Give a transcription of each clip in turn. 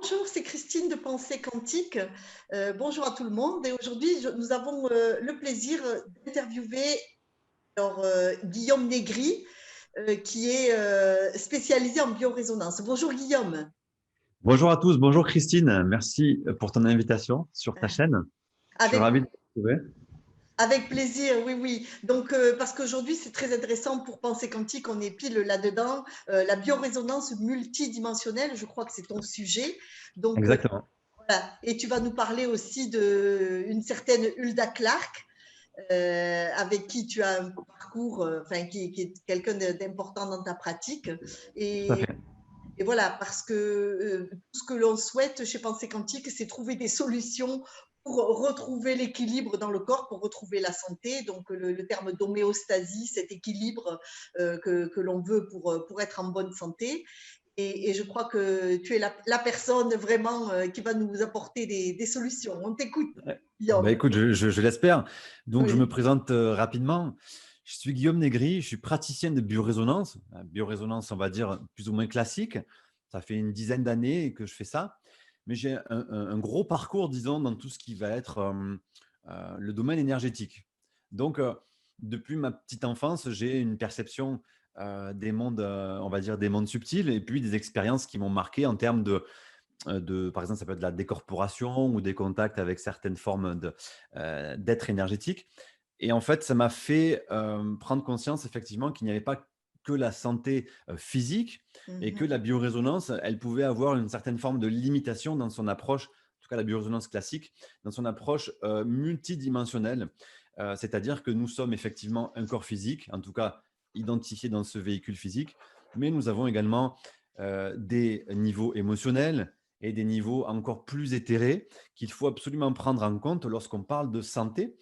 Bonjour, c'est Christine de Pensée Quantique. Bonjour à tout le monde. Et aujourd'hui, nous avons le plaisir d'interviewer Guillaume Négri, qui est spécialisé en biorésonance. Bonjour Guillaume. Bonjour à tous, bonjour Christine, merci pour ton invitation sur ta chaîne. Je suis Avec, ravi de te retrouver. avec plaisir, oui, oui. Donc, parce qu'aujourd'hui, c'est très intéressant pour Pensée Quantique, on est pile là-dedans. La biorésonance multidimensionnelle, je crois que c'est ton sujet. Donc, Exactement. voilà. Et tu vas nous parler aussi d'une certaine Hulda Clark, avec qui tu as un parcours, enfin, qui est quelqu'un d'important dans ta pratique. Tout à Et, fait. et voilà, parce que tout ce que l'on souhaite chez Pensée Quantique, c'est trouver des solutions pour retrouver l'équilibre dans le corps, pour retrouver la santé. Donc, le terme d'homéostasie, cet équilibre que l'on veut pour être en bonne santé. Et je crois que tu es la personne vraiment qui va nous apporter des solutions. On t'écoute, Guillaume. Écoute, je l'espère. Donc, je me Oui. présente rapidement. Je suis Guillaume Négri, je suis praticien de biorésonance. Biorésonance, on va dire, plus ou moins classique. Ça fait une dizaine d'années que je fais ça. Mais j'ai un gros parcours, disons, dans tout ce qui va être le domaine énergétique. Donc, depuis ma petite enfance, j'ai une perception des mondes, on va dire, des mondes subtils et puis des expériences qui m'ont marqué en termes par exemple, ça peut être de la décorporation ou des contacts avec certaines formes d'êtres énergétiques. Et en fait, ça m'a fait prendre conscience effectivement qu'il n'y avait pas que la santé physique et que Mhm. la biorésonance, elle pouvait avoir une certaine forme de limitation dans son approche, en tout cas la biorésonance classique, dans son approche multidimensionnelle. C'est-à-dire que nous sommes effectivement un corps physique, en tout cas identifié dans ce véhicule physique, mais nous avons également des niveaux émotionnels, et des niveaux encore plus éthérés qu'il faut absolument prendre en compte lorsqu'on parle de santé.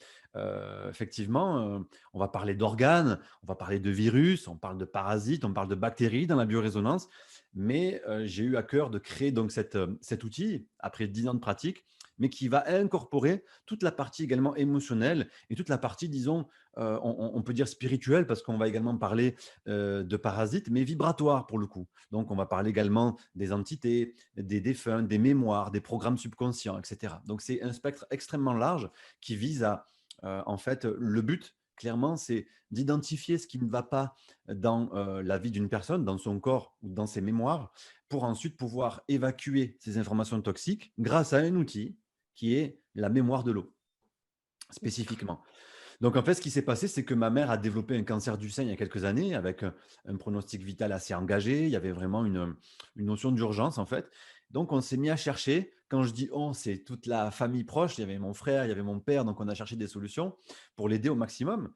Effectivement, on va parler d'organes, on va parler de virus, on parle de parasites, on parle de bactéries dans la biorésonance, mais j'ai eu à cœur de créer donc cet outil après 10 ans de pratique, mais qui va incorporer toute la partie également émotionnelle et toute la partie, disons, on peut dire spirituelle, parce qu'on va également parler de parasites, mais vibratoires pour le coup. Donc, on va parler également des entités, des défunts, des mémoires, des programmes subconscients, etc. Donc, c'est un spectre extrêmement large qui vise à, en fait, le but, clairement, c'est d'identifier ce qui ne va pas dans la vie d'une personne, dans son corps ou dans ses mémoires, pour ensuite pouvoir évacuer ces informations toxiques grâce à un outil qui est la mémoire de l'eau, spécifiquement. Donc, en fait, ce qui s'est passé, c'est que ma mère a développé un cancer du sein il y a quelques années avec un pronostic vital assez engagé. Il y avait vraiment une notion d'urgence, en fait. Donc, on s'est mis à chercher. Quand je dis on, c'est toute la famille proche. Il y avait mon frère, il y avait mon père. Donc, on a cherché des solutions pour l'aider au maximum.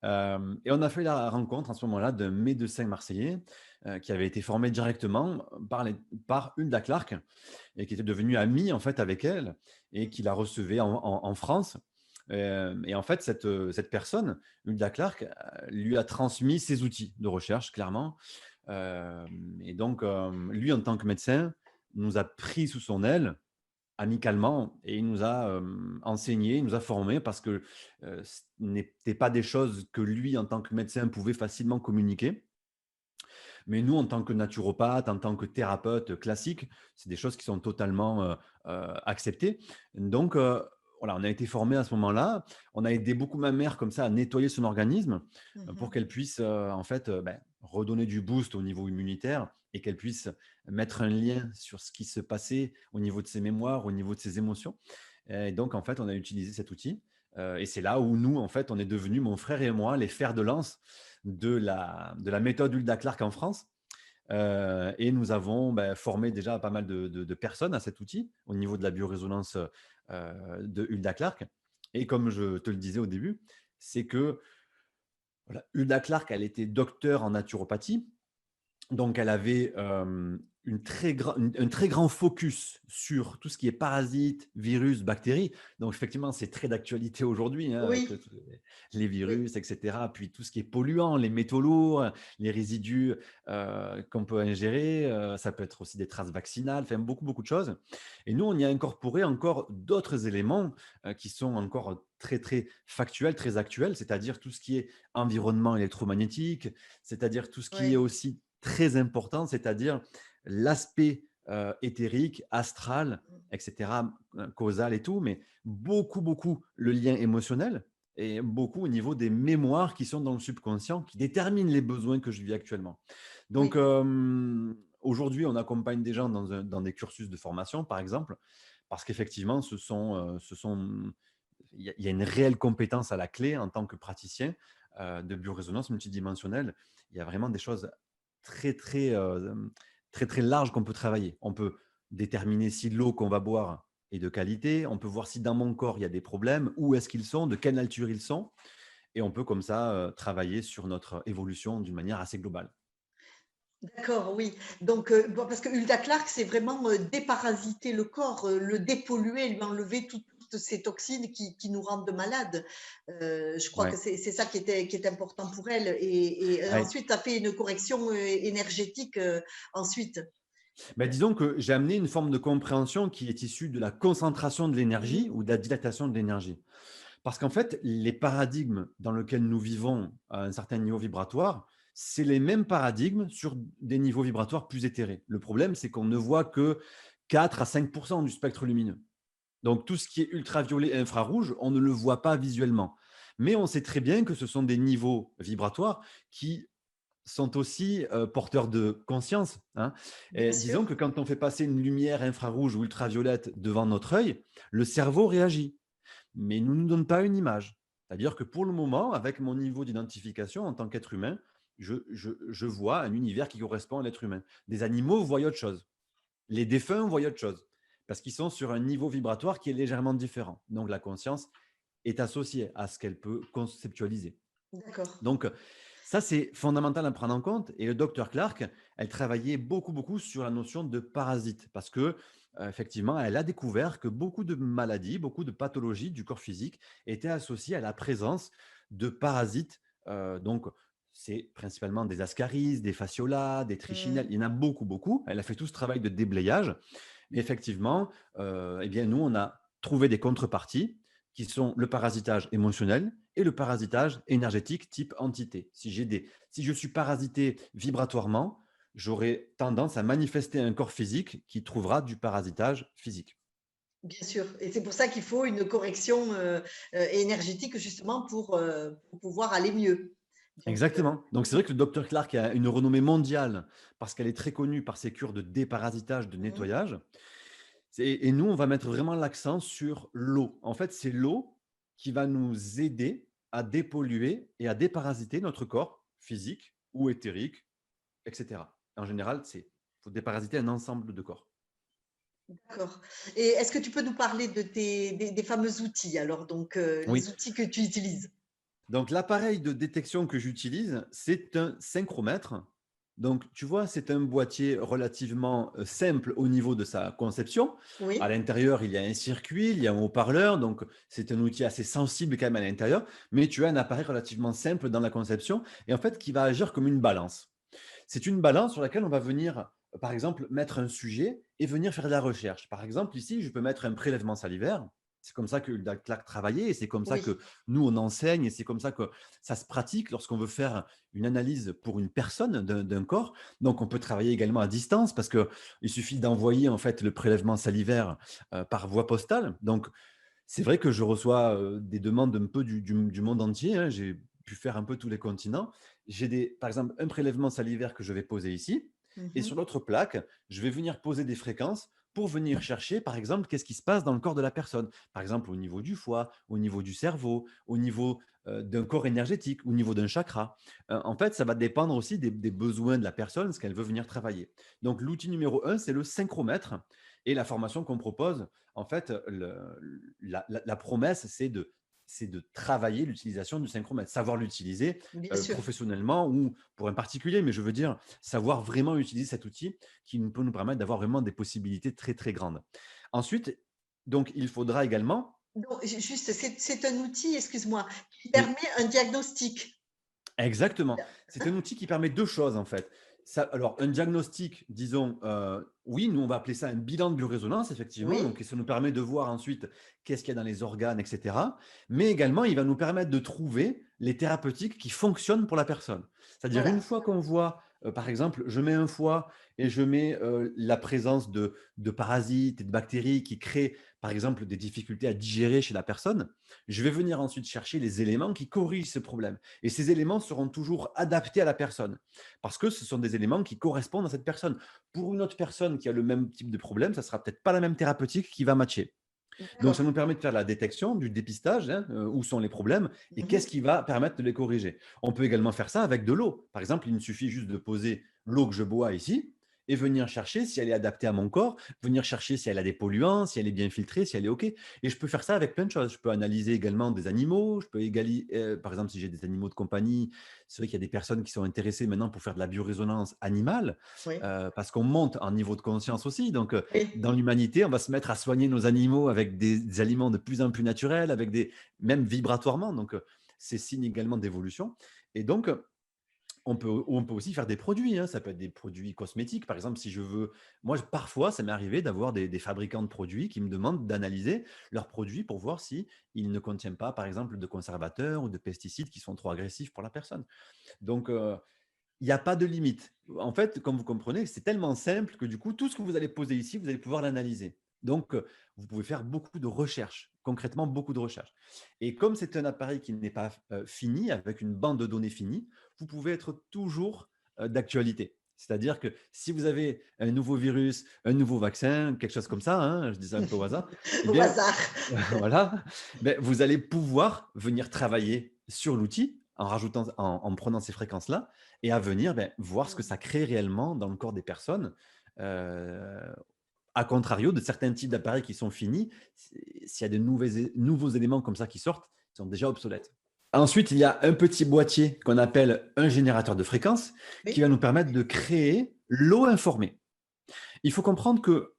Et on a fait la rencontre à ce moment-là d'un médecin marseillais qui avait été formé directement par Hulda Clark et qui était devenu ami en fait avec elle et qui la recevait en France. Et en fait, cette personne, Hulda Clark, lui a transmis ses outils de recherche, clairement. Et donc, lui, en tant que médecin, nous a pris sous son aile amicalement et il nous a enseigné, il nous a formés parce que ce n'était pas des choses que lui, en tant que médecin, pouvait facilement communiquer. Mais nous, en tant que naturopathe, en tant que thérapeute classique, c'est des choses qui sont totalement acceptées. Donc, voilà, on a été formés à ce moment-là. On a aidé beaucoup ma mère comme ça à nettoyer son organisme pour Mhm. qu'elle puisse en fait redonner du boost au niveau immunitaire et qu'elle puisse mettre un lien sur ce qui se passait au niveau de ses mémoires, au niveau de ses émotions. Et donc, en fait, on a utilisé cet outil. Et c'est là où nous, en fait, on est devenus, mon frère et moi, les fers de lance de la méthode Hulda Clark en France. Et nous avons formé déjà pas mal de personnes à cet outil au niveau de la biorésonance de Hulda Clark. Et comme je te le disais au début, c'est que voilà, Hulda Clark, elle était docteur en naturopathie. Donc, elle avait un très grand focus sur tout ce qui est parasites, virus, bactéries. Donc, effectivement, c'est très d'actualité aujourd'hui hein, avec Oui, les oui, virus, etc. Puis tout ce qui est polluant, les métaux lourds, les résidus qu'on peut ingérer. Ça peut être aussi des traces vaccinales, enfin beaucoup, beaucoup de choses. Et nous, on y a incorporé encore d'autres éléments qui sont encore très, très factuels, très actuels, c'est-à-dire tout ce qui est environnement électromagnétique, c'est-à-dire tout ce qui est oui. aussi très important, c'est-à-dire l'aspect éthérique, astral, etc., causal et tout, mais beaucoup, beaucoup le lien émotionnel et beaucoup au niveau des mémoires qui sont dans le subconscient, qui déterminent les besoins que je vis actuellement. Donc, Oui, aujourd'hui, on accompagne des gens dans des cursus de formation, par exemple, parce qu'effectivement, il y a une réelle compétence à la clé en tant que praticien de biorésonance multidimensionnelle. Il y a vraiment des choses très, très, très, très larges qu'on peut travailler. On peut déterminer si l'eau qu'on va boire est de qualité. On peut voir si dans mon corps, il y a des problèmes, où est-ce qu'ils sont, de quelle nature ils sont. Et on peut comme ça travailler sur notre évolution d'une manière assez globale. d'accord, oui. Donc, bon, parce que Hulda Clark, c'est vraiment déparasiter le corps, le dépolluer, lui enlever toutes ces toxines qui nous rendent malades. Je crois que Ouais. c'est ça qui est important pour elle. Et Ouais. ensuite, tu as fait une correction énergétique ensuite. Ben, disons que j'ai amené une forme de compréhension qui est issue de la concentration de l'énergie Mhm. ou de la dilatation de l'énergie. Parce qu'en fait, les paradigmes dans lesquels nous vivons à un certain niveau vibratoire, c'est les mêmes paradigmes sur des niveaux vibratoires plus éthérés. Le problème, c'est qu'on ne voit que 4 à 5 du spectre lumineux. Donc, tout ce qui est ultraviolet et infrarouge, on ne le voit pas visuellement. Mais on sait très bien que ce sont des niveaux vibratoires qui sont aussi porteurs de conscience, hein. Bien Et sûr. disons que quand on fait passer une lumière infrarouge ou ultraviolette devant notre œil, le cerveau réagit mais il ne nous donne pas une image. C'est-à-dire que pour le moment, avec mon niveau d'identification en tant qu'être humain, je vois un univers qui correspond à l'être humain. Des animaux voient autre chose. Les défunts voient autre chose. Parce qu'ils sont sur un niveau vibratoire qui est légèrement différent. Donc la conscience est associée à ce qu'elle peut conceptualiser. D'accord. Donc, ça, c'est fondamental à prendre en compte. Et le docteur Clark, elle travaillait beaucoup, beaucoup sur la notion de parasite parce que, effectivement, elle a découvert que beaucoup de maladies, beaucoup de pathologies du corps physique étaient associées à la présence de parasites. Donc, c'est principalement des ascaris, des fasciolas, des trichinelles. Mm. Il y en a beaucoup, beaucoup. Elle a fait tout ce travail de déblayage. Mais effectivement, eh bien, nous, on a trouvé des contreparties qui sont le parasitage émotionnel et le parasitage énergétique type entité. Si je suis parasité vibratoirement, j'aurai tendance à manifester un corps physique qui trouvera du parasitage physique. Bien sûr. Et c'est pour ça qu'il faut une correction énergétique justement pour pouvoir aller mieux. Donc, Exactement. Donc c'est vrai que le docteur Clark a une renommée mondiale parce qu'elle est très connue par ses cures de déparasitage, de mm, nettoyage. Et nous, on va mettre vraiment l'accent sur l'eau. En fait, c'est l'eau qui va nous aider à dépolluer et à déparasiter notre corps physique ou éthérique, etc. En général, il faut déparasiter un ensemble de corps. d'accord. Et est-ce que tu peux nous parler des fameux outils, alors, donc Oui. les outils que tu utilises? Donc, l'appareil de détection que j'utilise, c'est un synchromètre. Donc, tu vois, c'est un boîtier relativement simple au niveau de sa conception. À Oui, l'intérieur, il y a un circuit, il y a un haut-parleur. Donc, c'est un outil assez sensible quand même à l'intérieur. Mais tu as un appareil relativement simple dans la conception et en fait qui va agir comme une balance. C'est une balance sur laquelle on va venir, par exemple, mettre un sujet et venir faire de la recherche. Par exemple, ici, je peux mettre un prélèvement salivaire. C'est comme ça que Hulda Clark travaillait et c'est comme ça oui, que nous, on enseigne et c'est comme ça que ça se pratique lorsqu'on veut faire une analyse pour une personne d'un corps. Donc, on peut travailler également à distance parce qu'il suffit d'envoyer en fait le prélèvement salivaire par voie postale. Donc, c'est vrai que je reçois des demandes un peu du monde entier, hein. J'ai pu faire un peu tous les continents. Par exemple, un prélèvement salivaire que je vais poser ici. Et sur mhm, l'autre plaque, je vais venir poser des fréquences pour venir chercher, par exemple, qu'est-ce qui se passe dans le corps de la personne. Par exemple, au niveau du foie, au niveau du cerveau, au niveau d'un corps énergétique, au niveau d'un chakra. En fait, ça va dépendre aussi des besoins de la personne, ce qu'elle veut venir travailler. Donc, l'outil numéro un, c'est le synchromètre. Et la formation qu'on propose, en fait, la promesse, c'est de travailler l'utilisation du synchromètre, savoir l'utiliser bien sûr. professionnellement ou pour un particulier, mais je veux dire, savoir vraiment utiliser cet outil qui peut nous permettre d'avoir vraiment des possibilités très, très grandes. Ensuite, donc, il faudra également, Donc, juste, c'est un outil, excuse-moi, qui oui, permet un diagnostic. exactement. C'est un Hein? outil qui permet 2 choses, en fait. Ça alors un diagnostic, disons, oui, nous, on va appeler ça un bilan de biorésonance, effectivement, Oui, donc ça nous permet de voir ensuite qu'est-ce qu'il y a dans les organes et cetera. Mais également, il va nous permettre de trouver les thérapeutiques qui fonctionnent pour la personne. C'est-à-dire une voilà. fois qu'on voit, par exemple, je mets un foie et je mets la présence de parasites et de bactéries qui créent, par exemple, des difficultés à digérer chez la personne, je vais venir ensuite chercher les éléments qui corrigent ce problème. Et ces éléments seront toujours adaptés à la personne parce que ce sont des éléments qui correspondent à cette personne. Pour une autre personne qui a le même type de problème, ça sera peut-être pas la même thérapeutique qui va matcher. Donc, ça D'accord. nous permet de faire la détection, du dépistage, hein, où sont les problèmes et qu'est-ce Mhm. qui va permettre de les corriger. On peut également faire ça avec de l'eau. Par exemple, il me suffit juste de poser l'eau que je bois ici et venir chercher si elle est adaptée à mon corps, venir chercher si elle a des polluants, si elle est bien filtrée, si elle est OK. Et je peux faire ça avec plein de choses. Je peux analyser également des animaux. Je peux par exemple, si j'ai des animaux de compagnie, c'est vrai qu'il y a des personnes qui sont intéressées maintenant pour faire de la biorésonance animale Oui. parce qu'on monte en niveau de conscience aussi. Donc, Oui. dans l'humanité, on va se mettre à soigner nos animaux avec des aliments de plus en plus naturels, avec même vibratoirement. Donc, c'est signe également d'évolution. Et donc, on peut aussi faire des produits, hein. Ça peut être des produits cosmétiques. Par exemple, si je veux, moi, parfois, ça m'est arrivé d'avoir des fabricants de produits qui me demandent d'analyser leurs produits pour voir si ils ne contiennent pas, par exemple, de conservateurs ou de pesticides qui sont trop agressifs pour la personne. Donc, il n'y a pas de limite. En fait, comme vous comprenez, c'est tellement simple que du coup, tout ce que vous allez poser ici, vous allez pouvoir l'analyser. Donc, vous pouvez faire beaucoup de recherches, concrètement beaucoup de recherches. Et comme c'est un appareil qui n'est pas fini, avec une bande de données finie, vous pouvez être toujours d'actualité. C'est-à-dire que si vous avez un nouveau virus, un nouveau vaccin, quelque chose comme ça, hein, je dis ça un peu au hasard, eh Au bien, hasard. voilà, ben, vous allez pouvoir venir travailler sur l'outil en rajoutant, en prenant ces fréquences-là et à venir ben, voir ce que ça crée réellement dans le corps des personnes. Euh, à contrario de certains types d'appareils qui sont finis, s'il y a de nouveaux éléments comme ça qui sortent, ils sont déjà obsolètes. Ensuite, il y a un petit boîtier qu'on appelle un générateur de fréquences qui va Oui. nous permettre de créer l'eau informée. Il faut comprendre que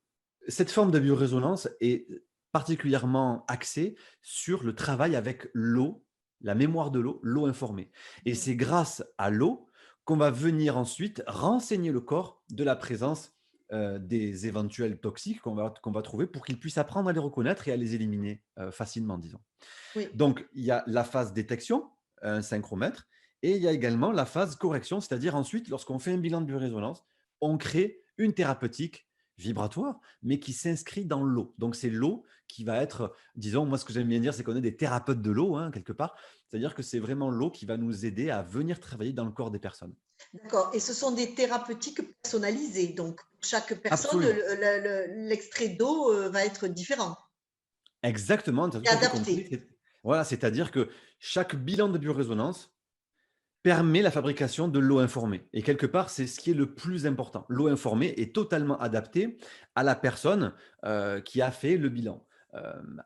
cette forme de biorésonance est particulièrement axée sur le travail avec l'eau, la mémoire de l'eau, l'eau informée. Et c'est grâce à l'eau qu'on va venir ensuite renseigner le corps de la présence des éventuels toxiques qu'on va trouver pour qu'il puisse apprendre à les reconnaître et à les éliminer facilement, disons. Oui. Donc, il y a la phase détection, un synchromètre, et il y a également la phase correction, c'est-à-dire ensuite, lorsqu'on fait un bilan de biorésonance, on crée une thérapeutique vibratoire, mais qui s'inscrit dans l'eau. Donc, c'est l'eau qui va être, disons, moi, ce que j'aime bien dire, c'est qu'on est des thérapeutes de l'eau, hein, quelque part. C'est-à-dire que c'est vraiment l'eau qui va nous aider à venir travailler dans le corps des personnes. D'accord. Et ce sont des thérapeutiques personnalisées. Donc, pour chaque personne, Absolument. l'extrait d'eau va être différent Exactement, tu as et tout à fait compris. adapté. Voilà, c'est-à-dire que chaque bilan de biorésonance permet la fabrication de l'eau informée. Et quelque part, c'est ce qui est le plus important. L'eau informée est totalement adaptée à la personne qui a fait le bilan,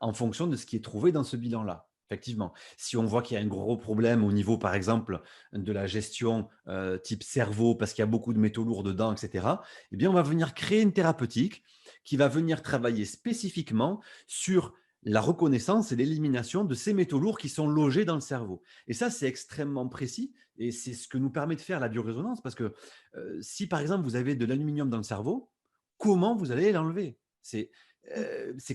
en fonction de ce qui est trouvé dans ce bilan-là. Effectivement, si on voit qu'il y a un gros problème au niveau, par exemple, de la gestion type cerveau, parce qu'il y a beaucoup de métaux lourds dedans, etc., eh bien, on va venir créer une thérapeutique qui va venir travailler spécifiquement sur la reconnaissance et l'élimination de ces métaux lourds qui sont logés dans le cerveau. Et ça, c'est extrêmement précis et c'est ce que nous permet de faire la biorésonance parce que si par exemple vous avez de l'aluminium dans le cerveau, comment vous allez l'enlever? C'est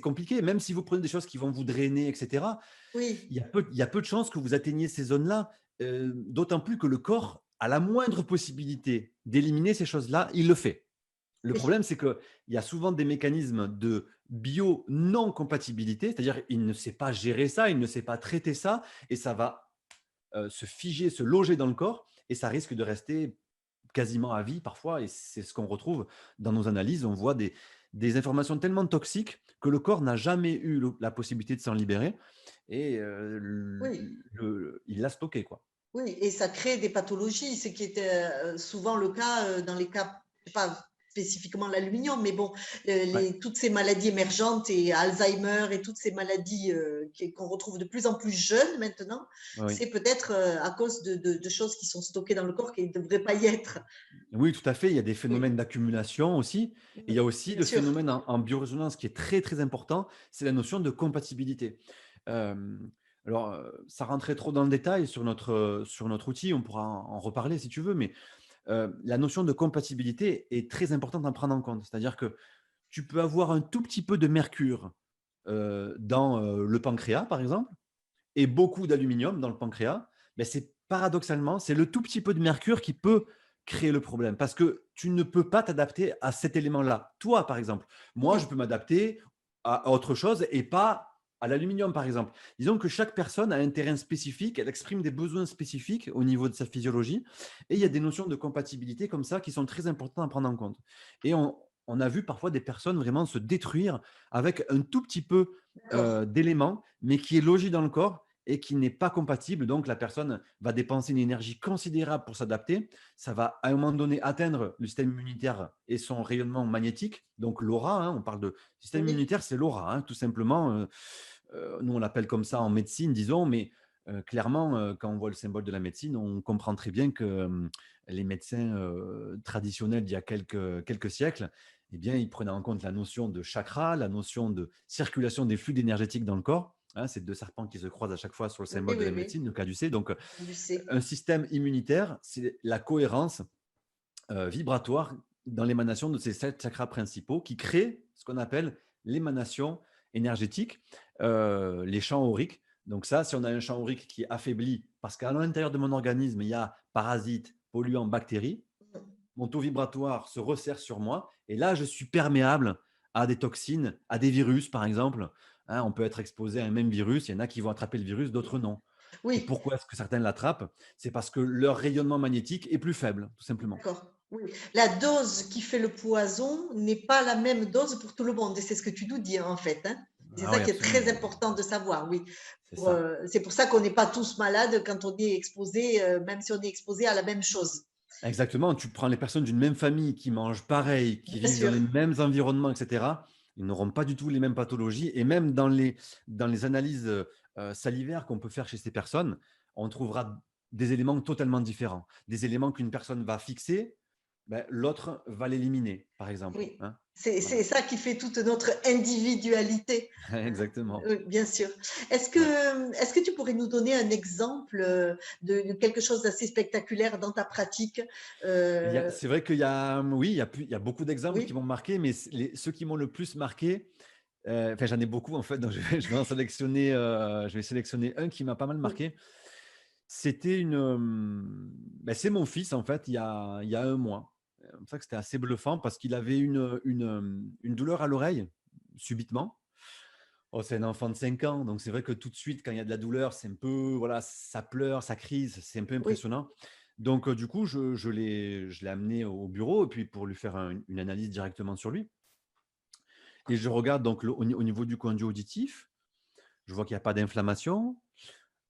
compliqué, même si vous prenez des choses qui vont vous drainer, etc. Oui. Il y a peu de chances que vous atteigniez ces zones-là, d'autant plus que le corps a la moindre possibilité d'éliminer ces choses-là, il le fait. Le Oui. problème, c'est qu'il y a souvent des mécanismes de bio-non-compatibilité, c'est-à-dire il ne sait pas gérer ça, il ne sait pas traiter ça, et ça va se figer, se loger dans le corps, et ça risque de rester quasiment à vie parfois, et c'est ce qu'on retrouve dans nos analyses. On voit des informations tellement toxiques que le corps n'a jamais eu la possibilité de s'en libérer, et Oui. il l'a stocké, quoi. Oui, et ça crée des pathologies, ce qui était souvent le cas dans les cas, je sais pas spécifiquement l'aluminium, mais bon, Ouais. toutes ces maladies émergentes et Alzheimer et toutes ces maladies qu'on retrouve de plus en plus jeunes maintenant, Oui. c'est peut-être à cause de choses qui sont stockées dans le corps qui ne devraient pas y être. Oui, tout à fait. Il y a des Oui, phénomènes d'accumulation aussi. Et il y a aussi bien le sûr. phénomène en biorésonance qui est très, très important, c'est la notion de compatibilité. Euh, alors, ça rentrait trop dans le détail sur notre outil, on pourra en reparler si tu veux, mais la notion de compatibilité est très importante à prendre en compte. C'est-à-dire que tu peux avoir un tout petit peu de mercure dans le pancréas, par exemple, et beaucoup d'aluminium dans le pancréas, mais c'est paradoxalement, c'est le tout petit peu de mercure qui peut créer le problème parce que tu ne peux pas t'adapter à cet élément-là. Toi, par exemple, moi, je Oui, peux m'adapter à autre chose et pas à l'aluminium, par exemple. Disons que chaque personne a un terrain spécifique, elle exprime des besoins spécifiques au niveau de sa physiologie et il y a des notions de compatibilité comme ça qui sont très importantes à prendre en compte. Et on a vu parfois des personnes vraiment se détruire avec un tout petit peu d'accord. d'éléments, mais qui est logé dans le corps et qui n'est pas compatible. Donc, la personne va dépenser une énergie considérable pour s'adapter. Ça va à un moment donné atteindre le système immunitaire et son rayonnement magnétique. Donc, l'aura, hein, on parle de système Oui, immunitaire, c'est l'aura, hein, tout simplement. Nous, on l'appelle comme ça en médecine, disons, mais clairement, quand on voit le symbole de la médecine, on comprend très bien que les médecins traditionnels d'il y a quelques siècles, eh bien, ils prenaient en compte la notion de chakra, la notion de circulation des flux énergétiques dans le corps. Hein, c'est deux serpents qui se croisent à chaque fois sur le oui, symbole de oui, la oui, médecine, le caducée. Donc, je sais. un système immunitaire, c'est la cohérence vibratoire dans l'émanation de ces 7 chakras principaux qui créent ce qu'on appelle l'émanation énergétique, les champs auriques. Donc ça, si on a un champ aurique qui est affaibli parce qu'à l'intérieur de mon organisme, il y a parasites, polluants, bactéries, mon taux vibratoire se resserre sur moi et là, je suis perméable à des toxines, à des virus, par exemple. Hein, on peut être exposé à un même virus, il y en a qui vont attraper le virus, d'autres non. Et Oui, pourquoi est-ce que certains l'attrapent? C'est parce que leur rayonnement magnétique est plus faible, tout simplement. d'accord. Oui. La dose qui fait le poison n'est pas la même dose pour tout le monde. Et c'est ce que tu nous dis, en fait. Hein. C'est Ah ça oui, qui est très absolument. important de savoir, oui. C'est ça. C'est pour ça qu'on n'est pas tous malades quand on est exposé, même si on est exposé à la même chose. Exactement. Tu prends les personnes d'une même famille qui mangent pareil, qui Bien vivent dans sûr. les mêmes environnements, etc. Ils n'auront pas du tout les mêmes pathologies. Et même dans les analyses salivaires qu'on peut faire chez ces personnes, on trouvera des éléments totalement différents. Des éléments qu'une personne va fixer, ben, l'autre va l'éliminer, par exemple. Oui. Hein. C'est Voilà. ça qui fait toute notre individualité. Exactement. Oui, bien sûr. Ouais. Est-ce que tu pourrais nous donner un exemple de quelque chose d'assez spectaculaire dans ta pratique? Euh, C'est vrai qu'il y a, oui, il y a beaucoup d'exemples qui oui, m'ont marqué, mais ceux qui m'ont le plus marqué, enfin, j'en ai beaucoup en fait, donc je vais sélectionner un qui m'a pas mal oui, marqué. C'était c'est mon fils en fait, il y a un mois. C'est pour ça que c'était assez bluffant parce qu'il avait une douleur à l'oreille, subitement. Oh, c'est un enfant de 5 ans, donc c'est vrai que tout de suite, quand il y a de la douleur, c'est un peu, voilà, ça pleure, ça crise, c'est un peu oui, impressionnant. Donc, du coup, je l'ai amené au bureau et puis pour lui faire une analyse directement sur lui. Et je regarde donc au niveau du conduit auditif, je vois qu'il n'y a pas d'inflammation,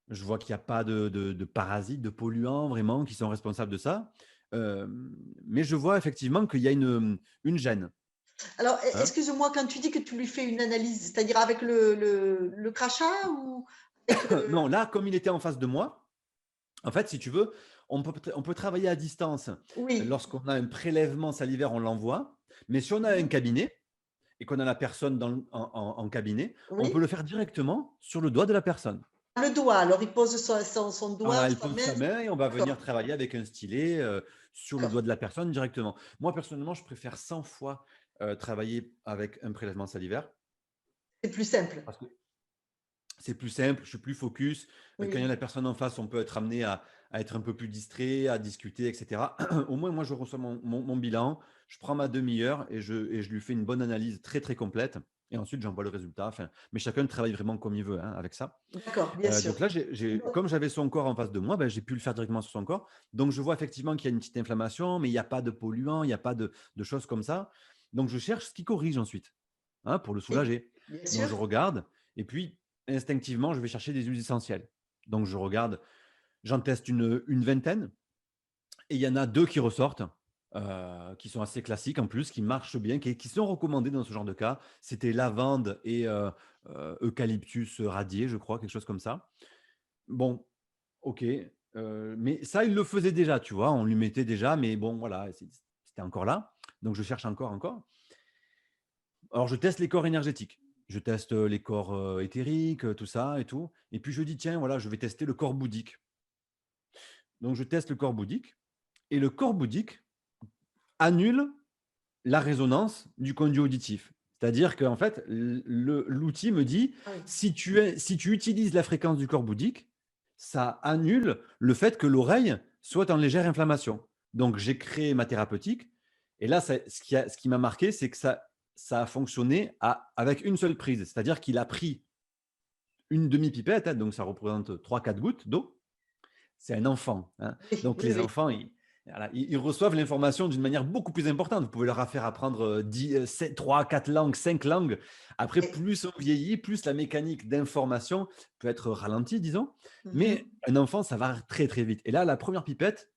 je vois qu'il n'y a pas de parasites, de polluants vraiment qui sont responsables de ça. Mais je vois effectivement qu'il y a une gêne. alors, Hein. excuse-moi, quand tu dis que tu lui fais une analyse, c'est-à-dire avec le crachat ou avec Non, là, comme il était en face de moi, en fait, si tu veux, on peut travailler à distance. oui, Lorsqu'on a un prélèvement salivaire, on l'envoie. Mais si on a un mhm, cabinet et qu'on a la personne en cabinet, on peut oui, le faire directement sur le doigt de la personne. le doigt. Alors, il pose son doigt, Voilà, elle sa pose main. sa main et on va venir D'accord, travailler avec un stylet sur le doigt d'accord. de la personne directement. Moi, personnellement, je préfère 100 fois travailler avec un prélèvement salivaire C'est plus simple. parce que c'est plus simple, je suis plus focus. Quand il y a Oui, la personne en face, on peut être amené à être un peu plus distrait, à discuter, etc. Au moins, moi, je reçois mon bilan, je prends ma demi-heure et je lui fais une bonne analyse très, très complète. Et ensuite, j'envoie le résultat. Enfin, mais chacun travaille vraiment comme il veut hein, avec ça. d'accord, bien sûr. Donc là, comme j'avais son corps en face de moi, ben, j'ai pu le faire directement sur son corps. Donc, je vois effectivement qu'il y a une petite inflammation, mais il n'y a pas de polluants, il n'y a pas de choses comme ça. Donc, je cherche ce qui corrige ensuite hein, pour le Oui, soulager. bien Donc, sûr. je regarde et puis, instinctivement, je vais chercher des huiles essentielles. Donc, je regarde, j'en teste une vingtaine et il y en a deux qui ressortent, qui sont assez classiques en plus, qui marchent bien, qui sont recommandés dans ce genre de cas. C'était lavande et eucalyptus radié, je crois, quelque chose comme ça. Bon, OK, mais ça, il le faisait déjà, tu vois? On lui mettait déjà, mais bon, voilà, c'était encore là. Donc je cherche encore. Alors je teste les corps énergétiques. Je teste, les corps, éthériques, tout ça et tout et puis je dis: «Tiens, voilà, je vais tester le corps bouddhique». Donc je teste le corps bouddhique et le corps bouddhique annule la résonance du conduit auditif. C'est-à-dire qu'en fait, l'outil me dit: Ah oui. «Si tu utilises la fréquence du corps bouddhique, ça annule le fait que l'oreille soit en légère inflammation». Donc, j'ai créé ma thérapeutique. Et là, ce qui m'a marqué, c'est que ça a fonctionné avec une seule prise. C'est-à-dire qu'il a pris une demi-pipette, hein, donc ça représente 3 4 gouttes d'eau. C'est un enfant, hein. Oui, Donc oui, les oui. enfants, voilà, ils reçoivent l'information d'une manière beaucoup plus importante. Vous pouvez leur faire apprendre 3, 4 langues, 5 langues. Après, Et- plus on vieillit, plus la mécanique d'information peut être ralentie, disons. Mais Mhm. un enfant, ça va très, très vite. Et là, la première pipette,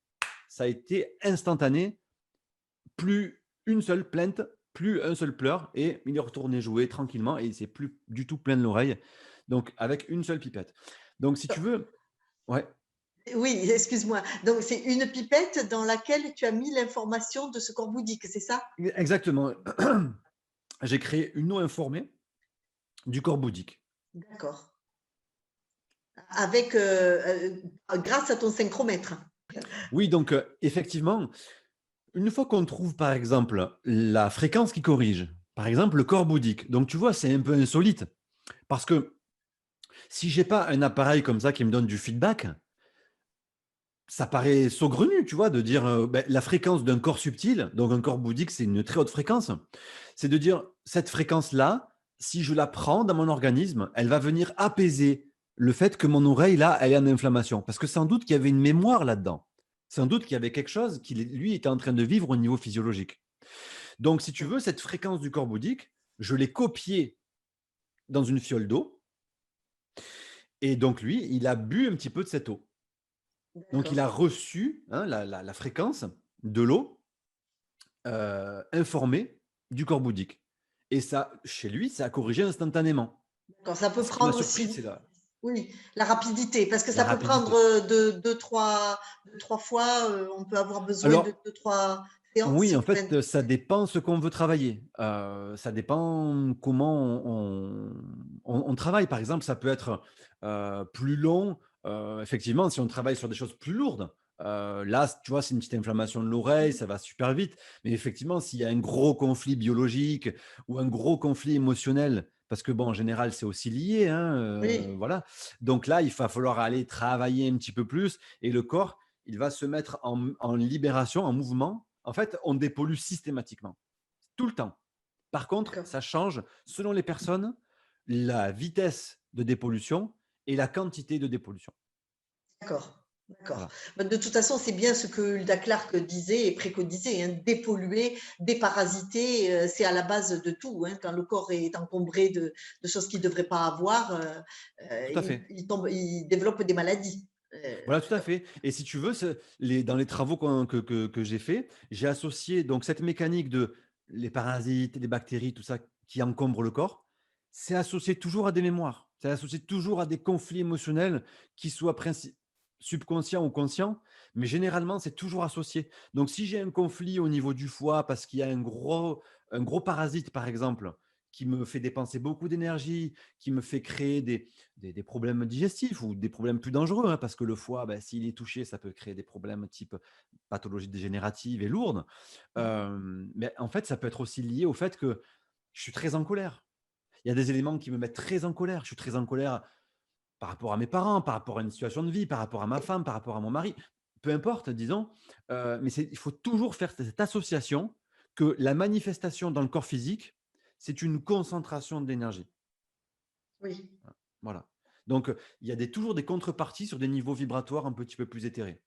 ça a été instantané. Plus une seule plainte, plus un seul pleur. Et il est retourné jouer tranquillement et il s'est plus du tout plein de l'oreille. Donc, avec une seule pipette. Donc, si tu veux, ouais. Oui, excuse-moi. Donc, c'est une pipette dans laquelle tu as mis l'information de ce corps bouddhique, c'est ça? Exactement. J'ai créé une eau informée du corps bouddhique. D'accord. Avec, grâce à ton synchromètre. Oui, donc effectivement, une fois qu'on trouve par exemple la fréquence qui corrige, par exemple le corps bouddhique, donc tu vois, c'est un peu insolite parce que si j'ai pas un appareil comme ça qui me donne du feedback, ça paraît saugrenu, tu vois, de dire ben, la fréquence d'un corps subtil, donc un corps bouddhique, c'est une très haute fréquence, c'est de dire cette fréquence-là, si je la prends dans mon organisme, elle va venir apaiser le fait que mon oreille, là, elle est en inflammation. Parce que sans doute qu'il y avait une mémoire là-dedans. Sans doute qu'il y avait quelque chose qui, lui, était en train de vivre au niveau physiologique. Donc, si tu veux, cette fréquence du corps bouddhique, je l'ai copiée dans une fiole d'eau. Et donc, lui, il a bu un petit peu de cette eau. Donc, il D'accord. a reçu hein, la fréquence de l'eau informée du corps bouddhique. Et ça, chez lui, ça a corrigé instantanément. D'accord. Ça peut Ce qui m'a prendre surpris, aussi, c'est oui, la rapidité, parce que la ça peut prendre rapidité. deux, trois fois. On peut avoir besoin de Alors, deux, trois séances oui, en pour fait, ça dépend ce qu'on veut travailler. Ça dépend comment on travaille. Par exemple, ça peut être plus long. Effectivement, si on travaille sur des choses plus lourdes, là, tu vois, c'est une petite inflammation de l'oreille, ça va super vite. Mais effectivement, s'il y a un gros conflit biologique ou un gros conflit émotionnel, parce que bon, en général, c'est aussi lié, hein, Oui, voilà. Donc là, il va falloir aller travailler un petit peu plus et le corps, il va se mettre en libération, en mouvement. En fait, on dépollue systématiquement, tout le temps. Par contre, d'accord. ça change selon les personnes, la vitesse de dépollution et la quantité de dépollution. D'accord. D'accord. Voilà. Bah, de toute façon, c'est bien ce que Hulda Clark disait et préconisait, hein, dépolluer, déparasiter, c'est à la base de tout, hein. Quand le corps est encombré de choses qu'il ne devrait pas avoir, Tout à fait. il développe des maladies. Voilà, tout à fait. Et si tu veux, dans les travaux que j'ai faits, j'ai associé donc cette mécanique de les parasites, les bactéries, tout ça qui encombre le corps, c'est associé toujours à des mémoires. C'est associé toujours à des conflits émotionnels qui soient subconscients ou conscients, mais généralement, c'est toujours associé. Donc, si j'ai un conflit au niveau du foie parce qu'il y a un gros parasite, par exemple, qui me fait dépenser beaucoup d'énergie, qui me fait créer des problèmes digestifs ou des problèmes plus dangereux, hein, parce que le foie, ben, s'il est touché, ça peut créer des problèmes type pathologie dégénérative et lourde. Mais en fait, ça peut être aussi lié au fait que je suis très en colère. Il y a des éléments qui me mettent très en colère. Je suis très en colère par rapport à mes parents, par rapport à une situation de vie, par rapport à ma femme, par rapport à mon mari. Peu importe, disons. Mais il faut toujours faire cette association que la manifestation dans le corps physique, c'est une concentration d'énergie. Oui, Voilà. Donc, il y a toujours des contreparties sur des niveaux vibratoires un petit peu plus éthérés.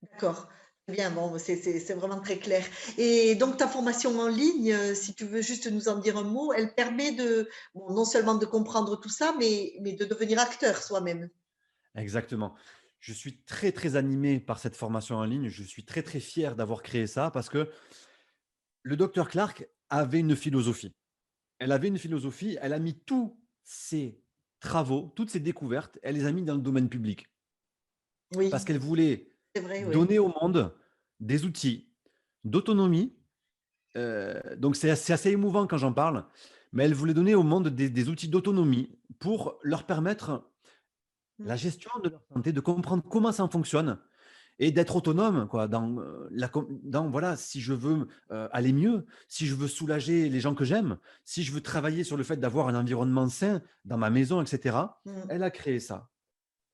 d'accord. Très bien, bon, c'est vraiment très clair. Et donc, ta formation en ligne, si tu veux juste nous en dire un mot, elle permet de, bon, non seulement de comprendre tout ça, mais de devenir acteur soi-même. Exactement. Je suis très, très animé par cette formation en ligne. Je suis très, très fier d'avoir créé ça parce que le docteur Clark avait une philosophie. Elle avait une philosophie, elle a mis tous ses travaux, toutes ses découvertes, elle les a mis dans le domaine public. Parce Oui, qu'elle voulait c'est vrai, oui. donner au monde des outils d'autonomie. Donc c'est assez émouvant quand j'en parle, mais elle voulait donner au monde des outils d'autonomie pour leur permettre la gestion de leur santé, de comprendre comment ça fonctionne et d'être autonome quoi, dans voilà, si je veux aller mieux, si je veux soulager les gens que j'aime, si je veux travailler sur le fait d'avoir un environnement sain dans ma maison, etc. Mm, Elle a créé ça.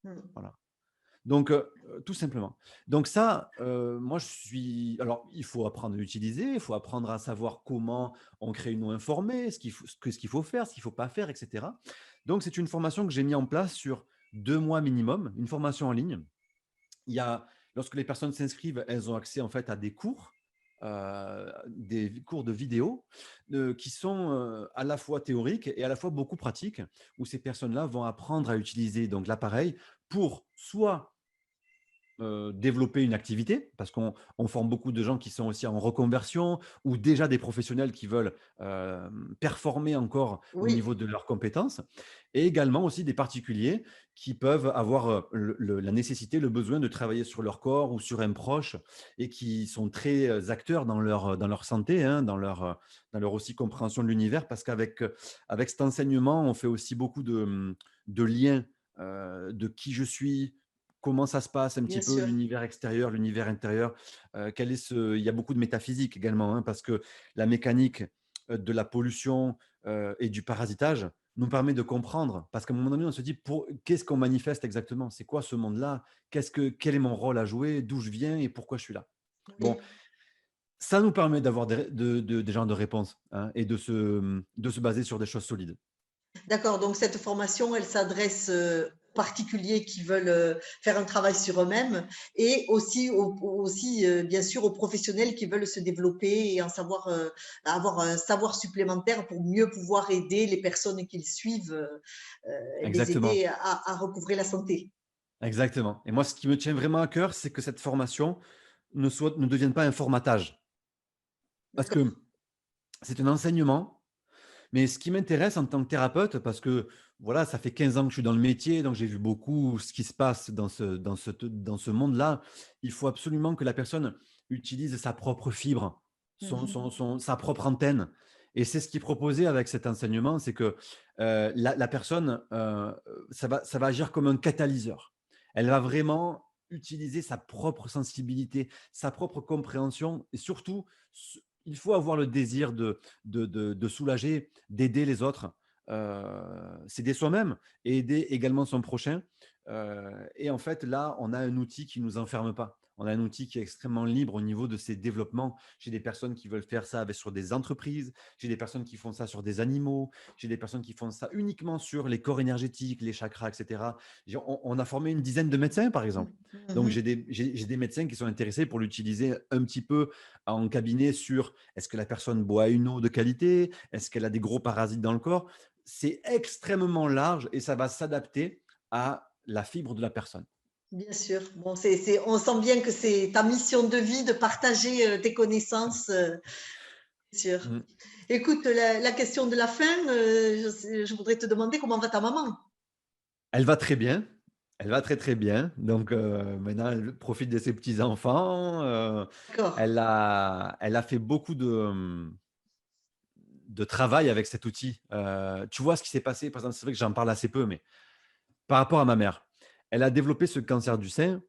mm. Voilà. Donc, Tout simplement. Donc ça, moi je suis alors il faut apprendre à l'utiliser, il faut apprendre à savoir comment on crée une eau informée, ce qu'il faut faire, ce qu'il ne faut pas faire et cetera. Donc c'est une formation que j'ai mis en place sur 2 mois minimum, une formation en ligne. Il y a lorsque les personnes s'inscrivent, elles ont accès en fait à des cours de vidéo, qui sont, à la fois théoriques et à la fois beaucoup pratiques, où ces personnes-là vont apprendre à utiliser donc l'appareil pour soit développer une activité, parce qu'on forme beaucoup de gens qui sont aussi en reconversion ou déjà des professionnels qui veulent performer encore au Oui, niveau de leurs compétences, et également aussi des particuliers qui peuvent avoir la nécessité, le besoin de travailler sur leur corps ou sur un proche et qui sont très acteurs dans leur santé, hein, dans leur aussi compréhension de l'univers, parce qu'avec avec cet enseignement, on fait aussi beaucoup de liens de qui je suis, comment ça se passe un petit bien peu sûr. l'univers extérieur, l'univers intérieur? Quel est ce il y a beaucoup de métaphysique également, hein, parce que la mécanique, de la pollution, et du parasitage nous permet de comprendre. Parce qu'à un moment donné, on se dit: «Pour qu'est-ce qu'on manifeste exactement? C'est quoi ce monde-là? Quel est mon rôle à jouer? D'où je viens et pourquoi je suis là?» Bon, Oui. ça nous permet d'avoir des genres de réponses, hein, et de se baser sur des choses solides. D'accord, donc cette formation, elle s'adresse, aux particuliers qui veulent, faire un travail sur eux-mêmes et aussi bien sûr, aux professionnels qui veulent se développer et avoir un savoir supplémentaire pour mieux pouvoir aider les personnes qu'ils suivent, les Exactement. aider à recouvrer la santé. Exactement. Et moi, ce qui me tient vraiment à cœur, c'est que cette formation ne devienne pas un formatage. Parce D'accord. que c'est un enseignement, mais ce qui m'intéresse en tant que thérapeute, parce que voilà, ça fait 15 ans que je suis dans le métier, donc j'ai vu beaucoup ce qui se passe dans ce monde-là. Il faut absolument que la personne utilise sa propre fibre, Mmh. sa propre antenne. Et c'est ce qui est proposé avec cet enseignement, c'est que la personne, ça va agir comme un catalyseur. Elle va vraiment utiliser sa propre sensibilité, sa propre compréhension et surtout, il faut avoir le désir de soulager, d'aider les autres, s'aider soi-même et aider également son prochain. Et en fait, là, on a un outil qui ne nous enferme pas. On a un outil qui est extrêmement libre au niveau de ses développements. J'ai des personnes qui veulent faire ça sur des entreprises, j'ai des personnes qui font ça sur des animaux, j'ai des personnes qui font ça uniquement sur les corps énergétiques, les chakras, etc. On a formé une dizaine de médecins, par exemple. Donc, Mmh. j'ai des médecins qui sont intéressés pour l'utiliser un petit peu en cabinet sur est-ce que la personne boit une eau de qualité, est-ce qu'elle a des gros parasites dans le corps. C'est extrêmement large et ça va s'adapter à la fibre de la personne. Bien sûr. Bon, on sent bien que c'est ta mission de vie de partager, tes connaissances, bien sûr. Mm. Écoute, la question de la fin, je voudrais te demander comment va ta maman? Elle va très bien. Elle va très, très bien. Donc, maintenant, elle profite de ses petits-enfants. D'accord. Elle a fait beaucoup de travail avec cet outil. Tu vois ce qui s'est passé, par exemple, c'est vrai que j'en parle assez peu, mais par rapport à ma mère, elle a développé ce cancer du sein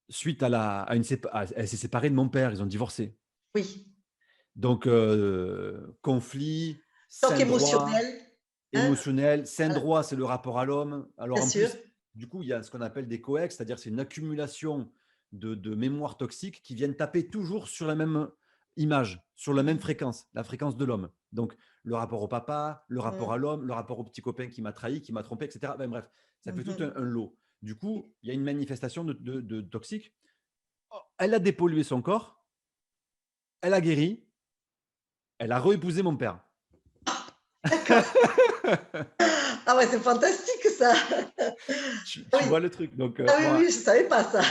suite à elle s'est séparée de mon père, ils ont divorcé. Oui. Donc, conflit, Choc saint droit, émotionnel, hein? émotionnel. Saint Voilà, droit, c'est le rapport à l'homme. Alors bien en sûr. plus, du coup, il y a ce qu'on appelle des coex, c'est-à-dire c'est une accumulation de mémoires toxiques qui viennent taper toujours sur la même image, sur la même Mmh. fréquence, la fréquence de l'homme. Donc, le rapport au papa, le rapport Mmh. à l'homme, le rapport au petit copain qui m'a trahi, qui m'a trompé, etc. Ben, bref, ça fait tout Mmh. un lot. Du coup, il y a une manifestation de toxique. Oh, elle a dépollué son corps, elle a guéri, elle a re-épousé mon père. D'accord. Ah ouais, c'est fantastique ça. Ah Tu oui. vois le truc? Donc, Ah oui, oui, moi je savais pas ça.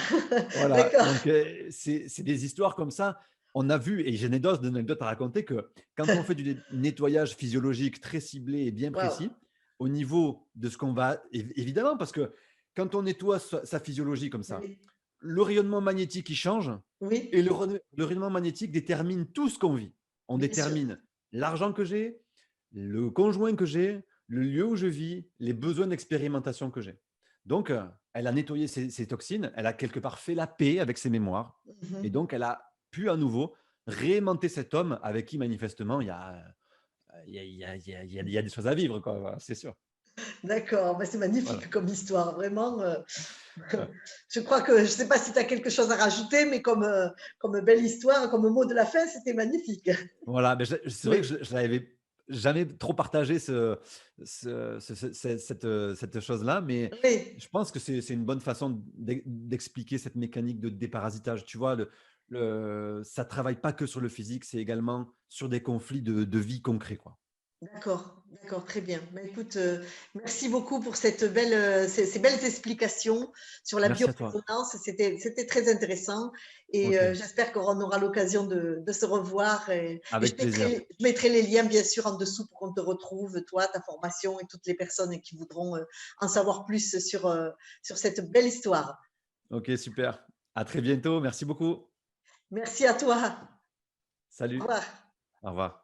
voilà, D'accord. donc c'est des histoires comme ça. On a vu et j'ai une dose d'anecdotes à raconter que quand on fait du nettoyage physiologique très ciblé et bien Waouh. précis, au niveau de ce qu'on va évidemment, parce que quand on nettoie sa physiologie comme ça, Oui, le rayonnement magnétique, il change et oui, le rayonnement magnétique détermine tout ce qu'on vit. On bien sûr. détermine l'argent que j'ai, le conjoint que j'ai, le lieu où je vis, les besoins d'expérimentation que j'ai. Donc, elle a nettoyé ses toxines, elle a quelque part fait la paix avec ses mémoires et Mmh. donc elle a pu à nouveau réaimanter cet homme avec qui manifestement il y a des choses à vivre, quoi, voilà, c'est sûr. D'accord, bah, c'est Voilà. magnifique comme histoire, vraiment. Ouais. Je crois que, je ne sais pas si tu as quelque chose à rajouter, mais comme belle histoire, comme mot de la fin, c'était magnifique. Voilà, mais c'est vrai que Oui, je l'avais jamais trop partagé cette chose-là, mais oui, je pense que c'est une bonne façon d'expliquer cette mécanique de déparasitage. Tu vois, ça travaille pas que sur le physique, c'est également sur des conflits de vie concrets, quoi. d'accord, d'accord, très bien. Bah, écoute, merci beaucoup pour ces belles explications sur la Merci à toi. biorésonance. C'était très intéressant et OK, j'espère qu'on aura l'occasion de se revoir. Et avec plaisir. je mettrai les liens, bien sûr, en dessous pour qu'on te retrouve, toi, ta formation et toutes les personnes qui voudront en savoir plus sur cette belle histoire. OK, super. À très bientôt. Merci beaucoup. Merci à toi. Au Salut. revoir. Au revoir.